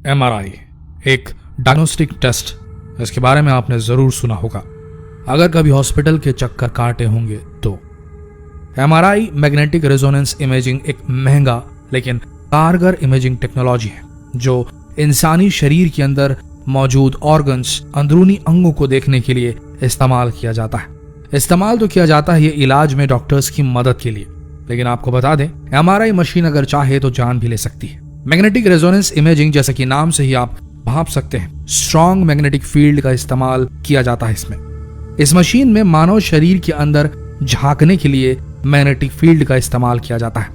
MRI एक diagnostic test, इसके बारे में आपने जरूर सुना होगा अगर कभी हॉस्पिटल के चक्कर काटे होंगे तो। एमआरआई मैग्नेटिक रेजोनेंस इमेजिंग एक महंगा लेकिन कारगर इमेजिंग टेक्नोलॉजी है जो इंसानी शरीर के अंदर मौजूद ऑर्गन्स, अंदरूनी अंगों को देखने के लिए इस्तेमाल किया जाता है। इस्तेमाल तो किया जाता है ये इलाज में डॉक्टर्स की मदद के लिए, लेकिन आपको बता दें एमआरआई मशीन अगर चाहे तो जान भी ले सकती है। मैग्नेटिक रेजोनेंस इमेजिंग जैसा कि नाम से ही आप भाप सकते हैं, स्ट्रॉन्ग मैग्नेटिक फील्ड का इस्तेमाल किया जाता है इसमें। इस मशीन में मानव शरीर के अंदर झांकने के लिए मैग्नेटिक फील्ड का इस्तेमाल किया जाता है।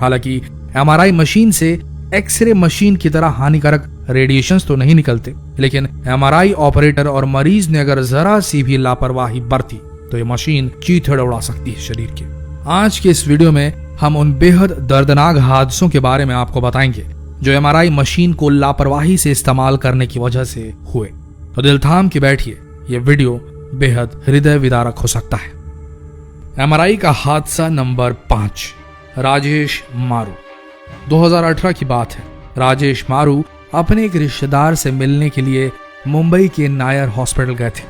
हालांकि एमआरआई मशीन से एक्सरे मशीन की तरह हानिकारक रेडिएशंस तो नहीं निकलते, लेकिन एमआरआई ऑपरेटर और मरीज ने अगर जरा सी भी लापरवाही बरती तो ये मशीन चीथड़ उड़ा सकती है शरीर के। आज के इस वीडियो में हम उन बेहद दर्दनाक हादसों के बारे में आपको बताएंगे जो एमआरआई मशीन को लापरवाही से इस्तेमाल करने की वजह से हुए। तो दिल थाम के बैठिए, ये वीडियो बेहद हृदय विदारक हो सकता है। एमआरआई का हादसा नंबर 5, राजेश मारू। 2018 की बात है। राजेश मारू अपने एक रिश्तेदार से मिलने के लिए मुंबई के नायर हॉस्पिटल गए थे।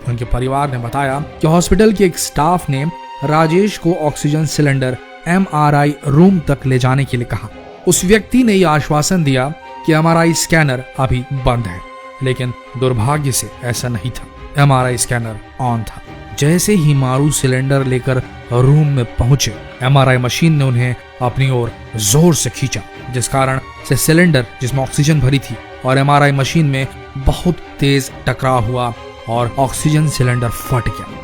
उनके परिवार ने बताया कि हॉस्पिटल के एक स्टाफ ने राजेश को ऑक्सीजन सिलेंडर एमआरआई रूम तक ले जाने के लिए कहा। उस व्यक्ति ने यह आश्वासन दिया कि एमआरआई स्कैनर अभी बंद है, लेकिन दुर्भाग्य से ऐसा नहीं था। एमआरआई स्कैनर ऑन था। जैसे ही मारू सिलेंडर लेकर रूम में पहुंचे, एमआरआई मशीन ने उन्हें अपनी ओर जोर से खींचा, जिस कारण से सिलेंडर जिसमें ऑक्सीजन भरी थी और एमआरआई मशीन में बहुत तेज टकराव हुआ और ऑक्सीजन सिलेंडर फट गया।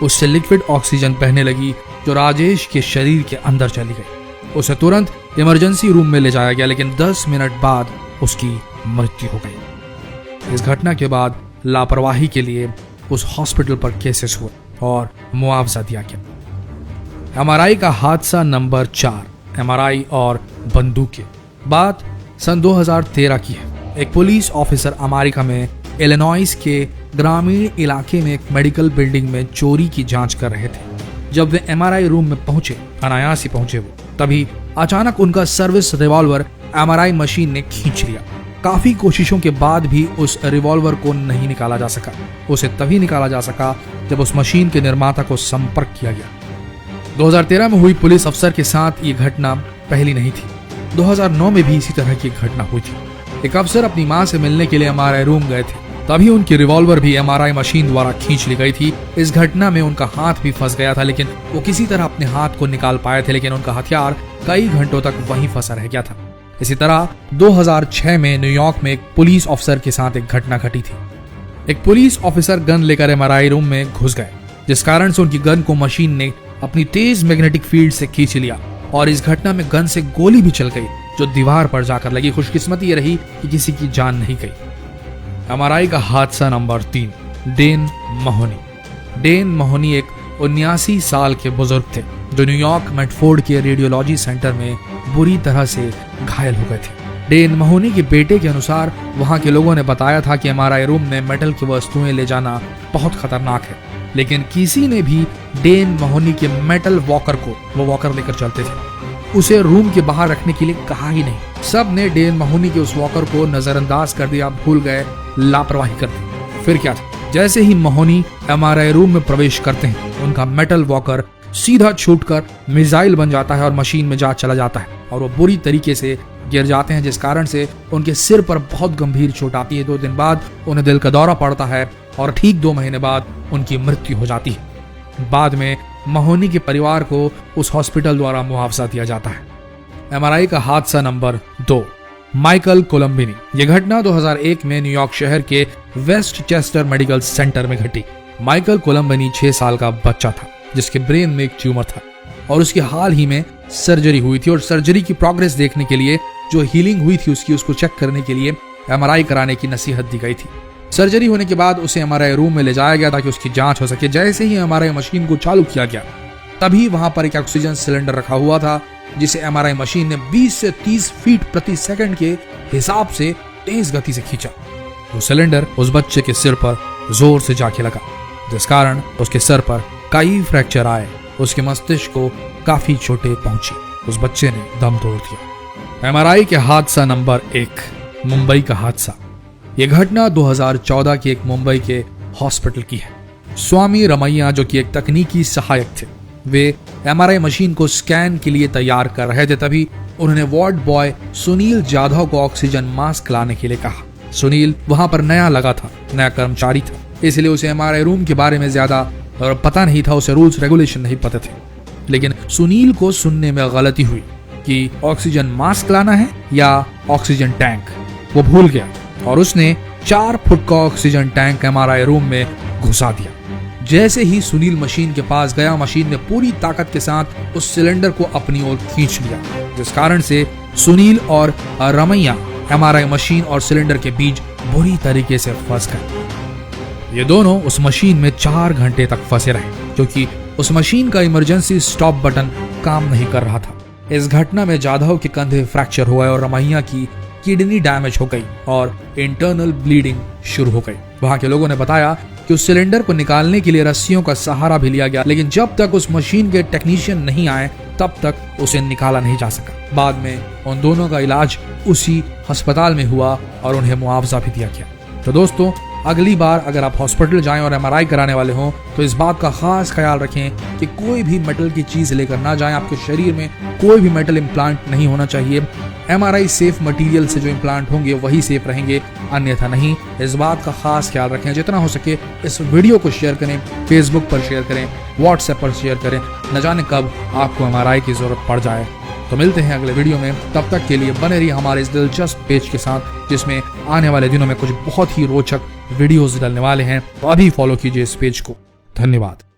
उससे लिक्विड ऑक्सीजन बहने लगी जो राजेश के शरीर के अंदर चली गई। उसे तुरंत इमरजेंसी रूम में ले जाया गया, लेकिन 10 मिनट बाद उसकी मृत्यु हो गई। इस घटना के बाद लापरवाही के लिए उस हॉस्पिटल पर केसेस हुए और मुआवजा दिया गया। एमआरआई का हादसा नंबर 4, एमआरआई और बंदूकें। बात सन 2013 की है। एक पुलिस ऑफिसर अमेरिका में इलिनॉइस के ग्रामीण इलाके में एक मेडिकल बिल्डिंग में चोरी की जांच कर रहे थे। जब वे एमआरआई रूम में पहुंचे, अनायास ही पहुंचे वो, तभी अचानक उनका सर्विस रिवॉल्वर एमआरआई मशीन ने खींच लिया। काफी कोशिशों के बाद भी उस रिवॉल्वर को नहीं निकाला जा सका। उसे तभी निकाला जा सका जब उस मशीन के निर्माता को संपर्क किया गया। 2013 में हुई पुलिस अफसर के साथ ये घटना पहली नहीं थी। 2009 में भी इसी तरह की घटना हुई थी। एक अफसर अपनी मां से मिलने के लिए एमआरआई रूम गए थे, तभी उनकी रिवॉल्वर भी एमआरआई मशीन द्वारा खींच ली गई थी। इस घटना में उनका हाथ भी फंस गया था, लेकिन वो किसी तरह अपने हाथ को निकाल पाए थे, लेकिन उनका हथियार कई घंटों तक वहीं फंसा रह गया था। इसी तरह 2006 में न्यूयॉर्क में एक पुलिस ऑफिसर के साथ एक घटना घटी थी। एक पुलिस ऑफिसर गन लेकर एमआरआई रूम में घुस गए, जिस कारण से उनकी गन को मशीन ने अपनी तेज मैग्नेटिक फील्ड से खींच लिया और इस घटना में गन से गोली भी चल गई जो दीवार पर जाकर लगी। खुशकिस्मती ये रही कि किसी की जान नहीं गई। एमआरआई का हादसा नंबर 3, डेन महोनी। डेन महोनी एक 79 साल के बुजुर्ग थे जो न्यूयॉर्क मेडफोर्ड के रेडियोलॉजी सेंटर में बुरी तरह से घायल हो गए थे। डेन महोनी के बेटे के अनुसार वहां के लोगों ने बताया था कि एमआरआई रूम में मेटल की वस्तुएं ले जाना बहुत खतरनाक है, लेकिन किसी ने भी डेन महोनी के मेटल वॉकर को, वो वॉकर लेकर चलते थे, उसे रूम के बाहर रखने के लिए कहा ही नहीं। सब ने डेन महोनी के उस वॉकर को नजरअंदाज कर दिया, भूल गए, लापरवाही कर दी। फिर क्या था, जैसे ही महोनी एमआरआई रूम में प्रवेश करते हैं, उनका मेटल वॉकर सीधा छूटकर मिसाइल बन जाता है और मशीन में जा चला जाता है और वो बुरी तरीके से गिर जाते हैं, जिस कारण से उनके सिर पर बहुत गंभीर चोट आती है। 2 दिन बाद उन्हें दिल का दौरा पड़ता है और ठीक 2 महीने बाद उनकी मृत्यु हो जाती है। बाद में महोनी के परिवार को उस हॉस्पिटल द्वारा मुआवजा दिया जाता है। एमआरआई का हादसा नंबर 2, माइकल कोलंबिनी। यह घटना 2001 में न्यूयॉर्क शहर के वेस्ट चेस्टर मेडिकल सेंटर में घटी। माइकल कोलंबिनी 6 साल का बच्चा था जिसके ब्रेन में एक ट्यूमर था और उसकी हाल ही में सर्जरी हुई थी और सर्जरी की प्रोग्रेस देखने के लिए, जो हीलिंग हुई थी उसको चेक करने के लिए एमआरआई कराने की नसीहत दी गई थी। सर्जरी होने के बाद उसे एमआरआई रूम में ले जाया गया ताकि उसकी जांच हो सके। जैसे ही एमआरआई मशीन को चालू किया गया, तभी वहां पर एक ऑक्सीजन सिलेंडर रखा हुआ था जिसे एमआरआई मशीन ने 20 से 30 फीट प्रति सेकंड के हिसाब से तेज गति से खींचा। वो सिलेंडर उस बच्चे के सिर पर जोर से जाके लगा, जिस कारण उसके सर पर कई फ्रैक्चर आए। उसके मस्तिष्क को काफी चोटें पहुंची। उस बच्चे ने दम तोड़ दिया। एमआरआई के हादसा नंबर 1, मुंबई का हादसा। यह घटना 2014 के एक मुंबई के हॉस्पिटल की है। स्वामी रमैया, जो कि एक तकनीकी सहायक थे, वे MRI मशीन को स्कैन के लिए तैयार कर रहे थे। तभी उन्होंने वार्ड बॉय सुनील जाधव को ऑक्सीजन मास्क लाने के लिए कहा। सुनील वहां पर नया लगा था, नया कर्मचारी था, इसलिए उसे MRI रूम के बारे में ज्यादा पता नहीं था, उसे रूल्स रेगुलेशन नहीं पता थे। लेकिन सुनील को सुनने में गलती हुई कि ऑक्सीजन मास्क लाना है या ऑक्सीजन टैंक। वो भूल गया और उसने 4 फुट का ऑक्सीजन टैंक MRI रूम में घुसा दिया। जैसे ही सुनील मशीन के पास गया, मशीन ने पूरी ताकत के साथ उस सिलेंडर को अपनी ओर खींच लिया, जिस कारण से सुनील और रमैया MRI मशीन और सिलेंडर के बीच बुरी तरीके से फंस गए। ये दोनों उस मशीन में 4 घंटे तक फंसे रहे, क्योंकि उस मशीन का इमरजेंसी स्टॉप बटन काम नहीं कर रहा था। इस घटना में जाधव के कंधे फ्रैक्चर हुआ और रमैया की किडनी डैमेज हो गई और इंटरनल ब्लीडिंग शुरू हो गई। वहां के लोगों ने बताया कि उस सिलेंडर को निकालने के लिए रस्सियों का सहारा भी लिया गया, लेकिन जब तक उस मशीन के टेक्नीशियन नहीं आए तब तक उसे निकाला नहीं जा सका। बाद में उन दोनों का इलाज उसी अस्पताल में हुआ और उन्हें मुआवजा भी दिया गया। तो दोस्तों, अगली बार अगर आप हॉस्पिटल जाएं और MRI कराने वाले हों तो इस बात का खास ख्याल रखें कि कोई भी मेटल की चीज लेकर ना जाएं। आपके शरीर में कोई भी मेटल इम्प्लांट नहीं होना चाहिए। MRI सेफ मटेरियल से जो इम्प्लांट होंगे वही सेफ रहेंगे, अन्यथा नहीं। इस बात का खास ख्याल रखें। जितना हो सके इस वीडियो को शेयर करें, फेसबुक पर शेयर करें, व्हाट्सएप पर शेयर करें, न जाने कब आपको MRI की जरूरत पड़ जाए। तो मिलते हैं अगले वीडियो में, तब तक के लिए बने रहिए हमारे इस दिलचस्प पेज के साथ, जिसमें आने वाले दिनों में कुछ बहुत ही रोचक वीडियोस डलने वाले हैं। तो अभी फॉलो कीजिए इस पेज को। धन्यवाद।